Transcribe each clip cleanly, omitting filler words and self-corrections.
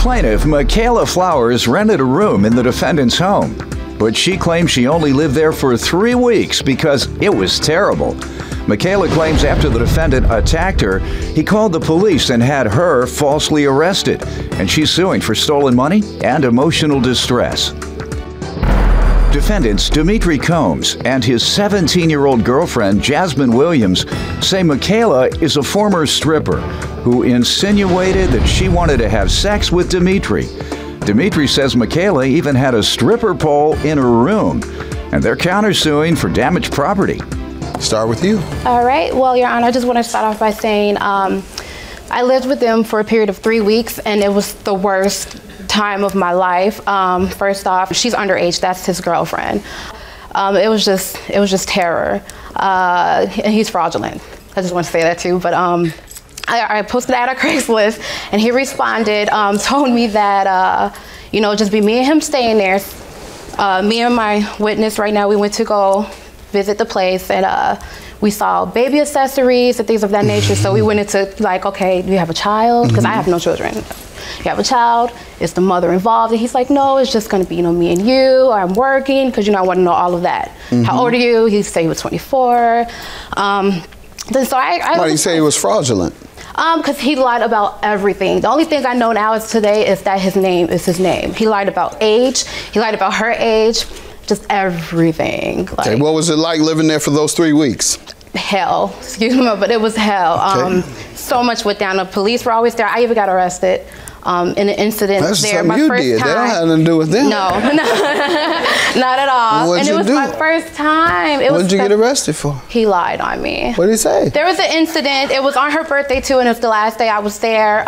Plaintiff Michaela Flowers rented a room in the defendant's home, but she claims she only lived there for 3 weeks because it was terrible. Michaela claims after the defendant attacked her, he called the police and had her falsely arrested, and she's suing for stolen money and emotional distress. Defendants Dimitri Combs and his 17-year-old girlfriend Jasmine Williams say Michaela is a former stripper who insinuated that she wanted to have sex with Dimitri. Dimitri says Michaela even had a stripper pole in her room, and they're countersuing for damaged property. Start with you. All right. Well, Your Honor, I just want to start off by saying I lived with them for a period of 3 weeks, and it was the worst time of my life. First off, she's underage. That's his girlfriend. It was just terror. And he's fraudulent. I just want to say that too. But I posted that on Craigslist, and he responded, told me that just be me and him staying there. Me and my witness right now, we went to go visit the place, and we saw baby accessories and things of that nature. So we went into like, okay, do you have a child? Because I have no children. You have a child? Is the mother involved? And he's like, no, it's just going to be, me and you. Or I'm working, because I want to know all of that. How old are you? He said he was 24. Then so why did he say he was fraudulent? Because he lied about everything. The only thing I know now is today is that his name is his name. He lied about age. He lied about her age. Just everything. Okay, what was it like living there for those 3 weeks? Hell, excuse me, but it was hell. Okay. So much went down. The police were always there. I even got arrested in an incident That's there. My first time. That don't have nothing to do with them. No, not at all. And it was my first time. What did you get arrested for? He lied on me. What did he say? There was an incident. It was on her birthday too, and it was the last day I was there.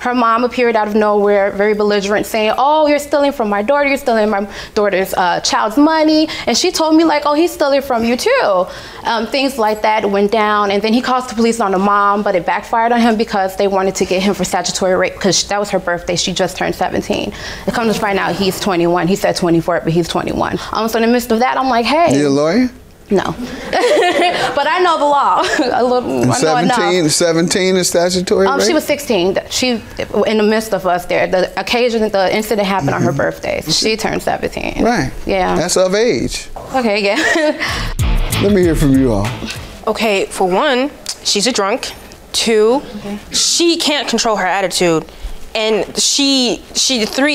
Her mom appeared out of nowhere, very belligerent, saying, oh, you're stealing from my daughter. You're stealing my daughter's child's money. And she told me like, oh, he's stealing from you too. Things like that went down. And then he calls the police on the mom, but it backfired on him because they wanted to get him for statutory rape, because that was her birthday. She just turned 17. It comes to find out he's 21. He said 24, but he's 21. So in the midst of that, I'm like, hey. You a lawyer? No. But I know the law. a little. 17 is statutory rape? She was 16. She, in the midst of us there, the incident happened on her birthday. She turned 17. Right. Yeah. That's of age. Okay, yeah. Let me hear from you all. Okay, for one, she's a drunk. Two, she can't control her attitude. And three,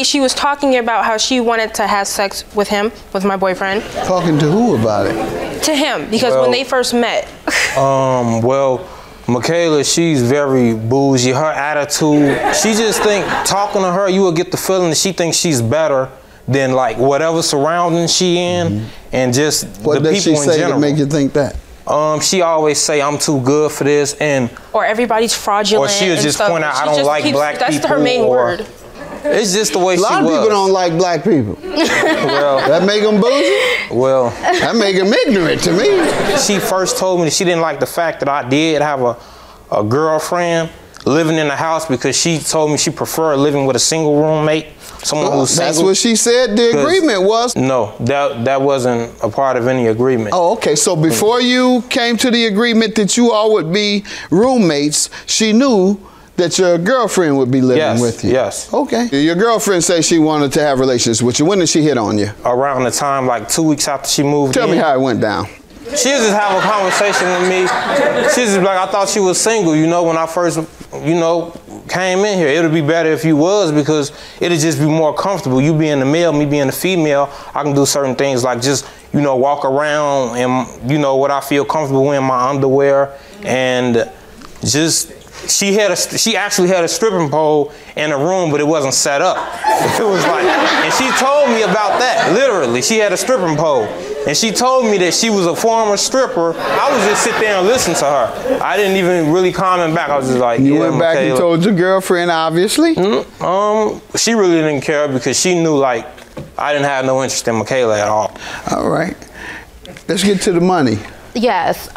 she was talking about how she wanted to have sex with him, with my boyfriend. Talking to who about it? To him, because when they first met. Well, Michaela, she's very bougie. Her attitude, she just think, talking to her, you will get the feeling that she thinks she's better than like whatever surroundings she in, and just what the does people she in say general. To make you think that? She always say I'm too good for this, or everybody's fraudulent. Or she'll just point out I don't like black people. That's her main word. It's just the way she was. A lot of people don't like black people. Well, that make them bougie? Well, that make them ignorant to me. She first told me that she didn't like the fact that I did have a girlfriend living in the house, because she told me she preferred living with a single roommate, someone who's single. That's what she said the agreement was? No, that wasn't a part of any agreement. Oh, okay. So before you came to the agreement that you all would be roommates, she knew that your girlfriend would be living with you? Yes. Okay. Your girlfriend says she wanted to have relations with you. When did she hit on you? Around the time, like 2 weeks after she moved in. Tell me how it went down. She just have a conversation with me. She's just like, I thought she was single, when I first, came in here. It would be better if you was, because it'd just be more comfortable. You being the male, me being the female, I can do certain things like just, walk around and, what I feel comfortable in my underwear, and just, she actually had a stripping pole in a room, but it wasn't set up. It was like, and she told me about that, literally. She had a stripping pole. And she told me that she was a former stripper. I was just sit there and listen to her. I didn't even really comment back. I was just like, you went back and told your girlfriend, obviously? She really didn't care, because she knew, like, I didn't have no interest in Michaela at all. All right. Let's get to the money. Yes.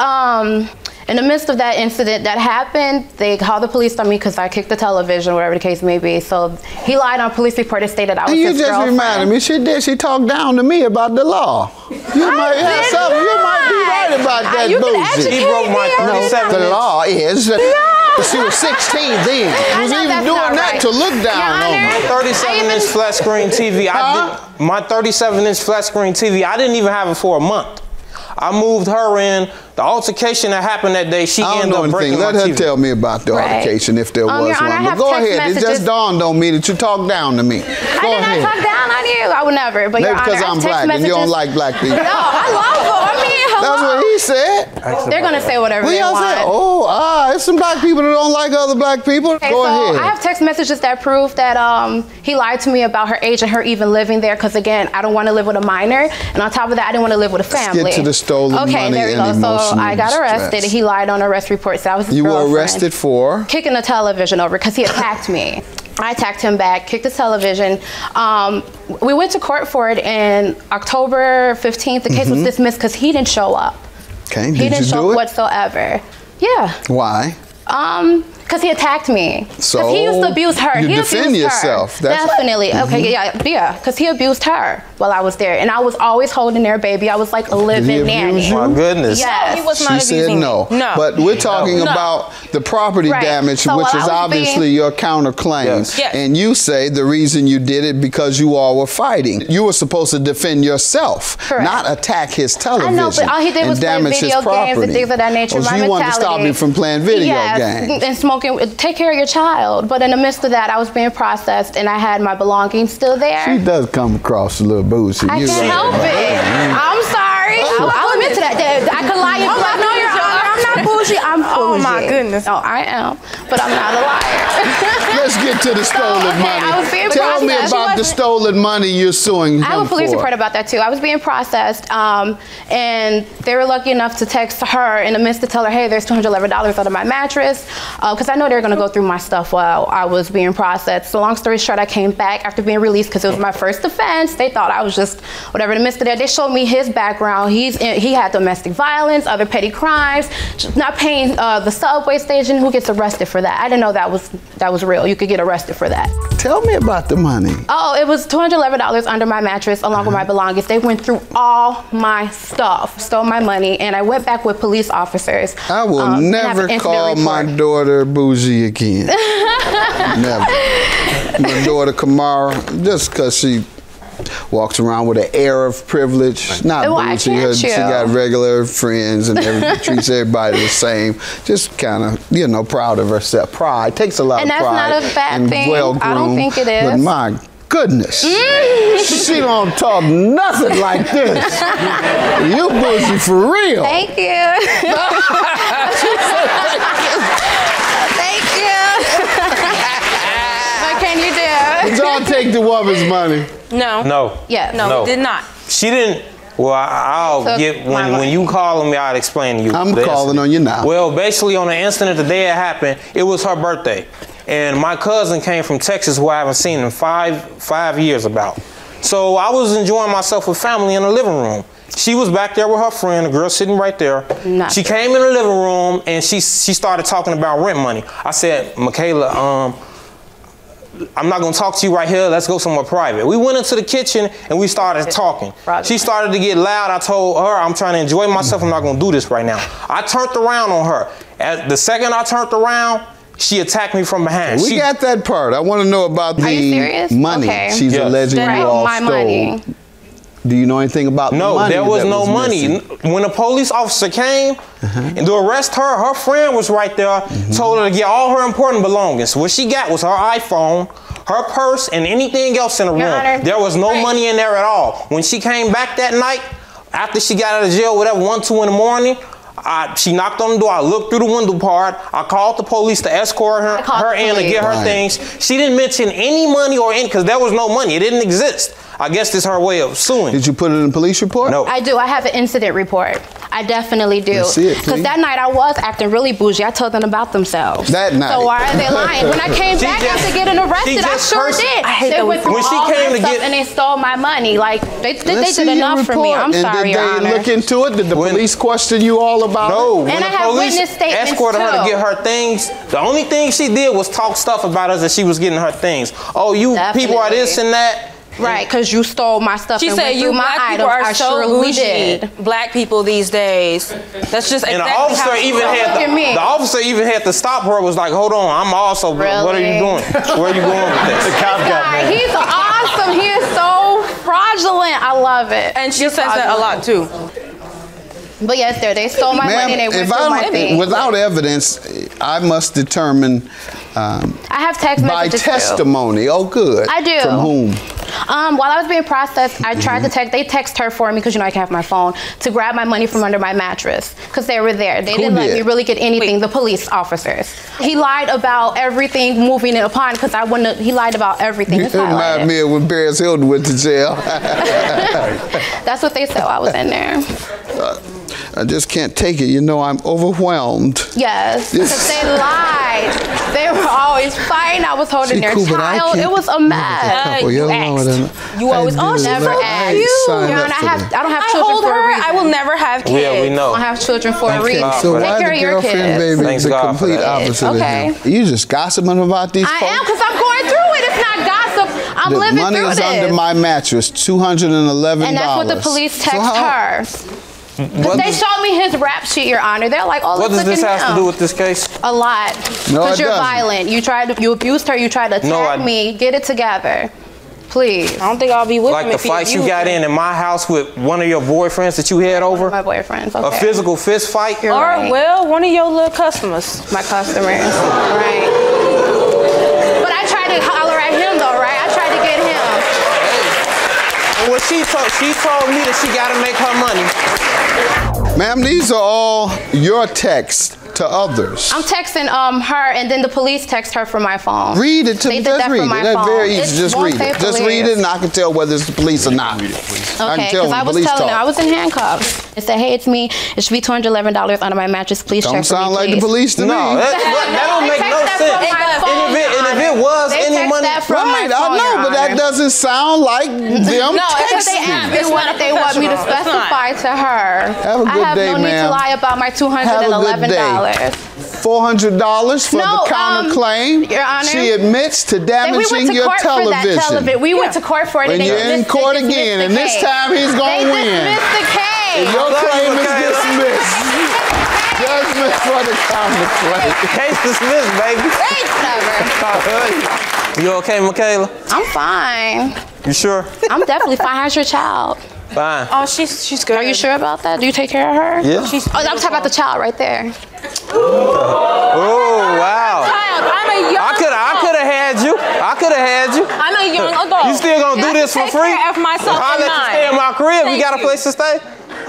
In the midst of that incident that happened, they called the police on me because I kicked the television, whatever the case may be. So he lied on a police report that stated I was his girlfriend. You just reminded me, she did. She talked down to me about the law. You might have something. You might be right about that bullshit. He broke my 37 The law is... No. But she was 16 then. She was even doing that to look down on me. 37-inch flat screen TV. My 37-inch flat screen TV, I didn't even have it for a month. I moved her in. The altercation that happened that day, she ended up breaking my TV. Let her tell me about the altercation if there was one. But go ahead. It just dawned on me that you talked down to me. I did not talk down on you. I would never. But maybe because I'm black and you don't like black people. No, I love them. I mean, hello. That's what he said. They're going to say whatever they want. There's some black people that don't like other black people. Okay, go ahead. I have text messages that prove that he lied to me about her age and her even living there. Because again, I don't want to live with a minor. And on top of that, I didn't want to live with a family. Let's get to the stolen money there we and go. So emotional I got arrested. Stress. He lied on arrest report. So I was his girlfriend. You were arrested for? Kicking the television over because he attacked me. I attacked him back, kicked the television. We went to court for it, and October 15th, the case was dismissed because he didn't show up. Okay, he didn't show up whatsoever. Yeah. Why? Because he attacked me. So he used to abuse her. You he defend abused yourself. Her. Definitely. Okay, yeah. Because he abused her while I was there, and I was always holding their baby. I was like a living nanny. My goodness. Yes. He was not she abusing said no. Me. No. But we're talking about the property damage, so which is obviously your counterclaim. Yes. Yes. And you say the reason you did it because you all were fighting. You were supposed to defend yourself, not attack his television. I know, but all he did was play video games and things of that nature. So you wanted to stop him from playing video games. And smoking. Take care of your child. But in the midst of that, I was being processed, and I had my belongings still there. She does come across a little bougie. I can't help it. I'm sorry. I'll admit to that. I could lie and like, no, Your Honor, I'm not bougie. I'm bougie. Oh my goodness. No, I am, but I'm not a liar. Let's get to the stolen money. I was being Tell me about the stolen money you're suing him for. I have a police report about that too. I was being processed, and they were lucky enough to text her in the midst to tell her, hey, there's $211 out of my mattress, because I know they were going to go through my stuff while I was being processed. So long story short, I came back after being released because it was my first offense. They thought I was just whatever. In the midst of that, they showed me his background. He had domestic violence, other petty crimes, not paying the subway station. Who gets arrested for that? I didn't know that was real. You could get arrested for that. Tell me about the money. Oh, it was $211 under my mattress along with my belongings. They went through all my stuff, stole my money, and I went back with police officers. I will never call my daughter bougie again. Never. My daughter Kamara, just because she walks around with an air of privilege, not bougie. She got regular friends and treats everybody the same. Just kind of, proud of herself. Pride takes a lot of pride. And that's not a bad thing. I don't think it is. But my goodness, she don't talk nothing like this. You bougie for real. Thank you. Thank you. What can you do? Did y'all take the woman's money? No. No. Yeah. No, we did not. She didn't. Well, I'll get when you call me, I'll explain to you. I'm calling on you now. Well, basically, on the incident the day it happened, it was her birthday, and my cousin came from Texas, who I haven't seen in five years about. So I was enjoying myself with family in the living room. She was back there with her friend, a girl sitting right there. She came in the living room and she started talking about rent money. I said, Michaela, I'm not gonna talk to you right here. Let's go somewhere private. We went into the kitchen and we started talking. She started to get loud. I told her, I'm trying to enjoy myself. I'm not gonna do this right now. I turned around on her. The second I turned around, she attacked me from behind. We got that part. I want to know about the money she's alleging you all stole. Money. Do you know anything about the money? No, there was no money. Missing? When a police officer came and to arrest her, her friend was right there, told her to get all her important belongings. What she got was her iPhone, her purse, and anything else in the room. There was no money in there at all. When she came back that night, after she got out of jail, whatever, 1, 2 in the morning, she knocked on the door. I looked through the window part. I called the police to escort her in to get her things. She didn't mention any money or any, because there was no money. It didn't exist. I guess this is her way of suing. Did you put it in a police report? No. I do. I have an incident report. I definitely do. Let's see it, because that night I was acting really bougie. I told them about themselves. That night. So why are they lying? When I came back after getting arrested, I sure did. They went through all my stuff and they stole my money. Like, they did enough for me. I'm sorry, Your Honor. Did they look into it? Did the police question you all about it? No. And I have witness statements escorted her to get her things. The only thing she did was talk stuff about us that she was getting her things. Oh, you people are this and that. Right, because you stole my stuff and went through my items. I surely did. Black people these days. That's just exactly and the officer even had to stop her. Was like, hold on, I'm also. Really? What are you doing? Where are you going with this? The cop got mad. He's awesome. He is so fraudulent. I love it. And she says that a lot too. But yes, they stole my money and they went through my thing. Without evidence, I must determine. I have text messages by testimony. too. Oh, good. I do. From whom? While I was being processed, I tried to text. They text her for me because I can have my phone to grab my money from under my mattress because they were there. They didn't let me really get anything. The police officers. He lied about everything moving in upon because I wouldn't. He lied about everything. It reminded me of when Paris Hilton went to jail. That's what they said while I was in there. I just can't take it. I'm overwhelmed. Yes, because they lied. They were always fighting. I was holding their child. It was a mess. You always, oh, she's so cute. I don't have children for a reason. I will never have kids. Yeah, we know. I don't have children for a reason. So take why care the of your girlfriend kids. baby is the complete opposite of him? You just gossiping about these folks? I am, because I'm going through it. It's not gossip. I'm living through this. Money is under my mattress, $211. And that's what the police text her. Because they showed me his rap sheet, Your Honor. They're like, oh, what does this have to do with this case? A lot. Because you're violent. You abused her. You tried to attack me. Get it together. Please. I don't think I'll be with him. Like the fights you got in my house with one of your boyfriends that you had over? My boyfriends, okay. A physical fist fight? You're right. Well, one of your little customers. My customers. Right. But I tried to holler at him, though, right? I tried to get him. Well, she told me that she got to make her money. Ma'am, these are all your texts to others. I'm texting her, and then the police text her from my phone. Read it to me. Just read it. That's very easy. Just read it. Just read it, and I can tell whether it's the police or not. Okay, because I was telling her, I was in handcuffs. It said, hey, it's me. It should be $211 under my mattress. Please check for me, please. Don't sound like the police to me. No, that don't make no sense. And if it was any money, right, I know, but that doesn't sound like them texting. It's what they want me to specify to her. Have a good day, ma'am. I have no need to lie about my $211. $400 for the counterclaim. Your Honor. She admits to damaging your television. We went to court for it. And you're in court again, and this time he's going to win. They dismissed the case. Your claim is dismissed. Judgment for the counterclaim. Case dismissed, baby. Thanks, You okay, Michaela? I'm fine. You sure? I'm definitely fine. How's your child? Fine. Oh, she's good. Are you sure about that? Do you take care of her? Yeah. I'm talking about the child right there. Oh, wow. I'm a young I could have had you. I'm a young adult. You still gonna do this for free? Take care of myself I'll let you stay in my crib. You got a place to stay?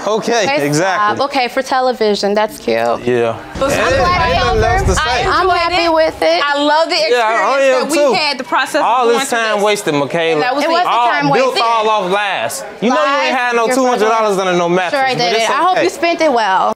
Okay, exactly. Okay, for television. That's cute. Yeah. I'm happy with it. I love the experience that we had, the process. All this time wasted, Michaela. It wasn't time wasted. Built all off last. You know you ain't had no $200 under no mattress. Sure I did it. I hope you spent it well.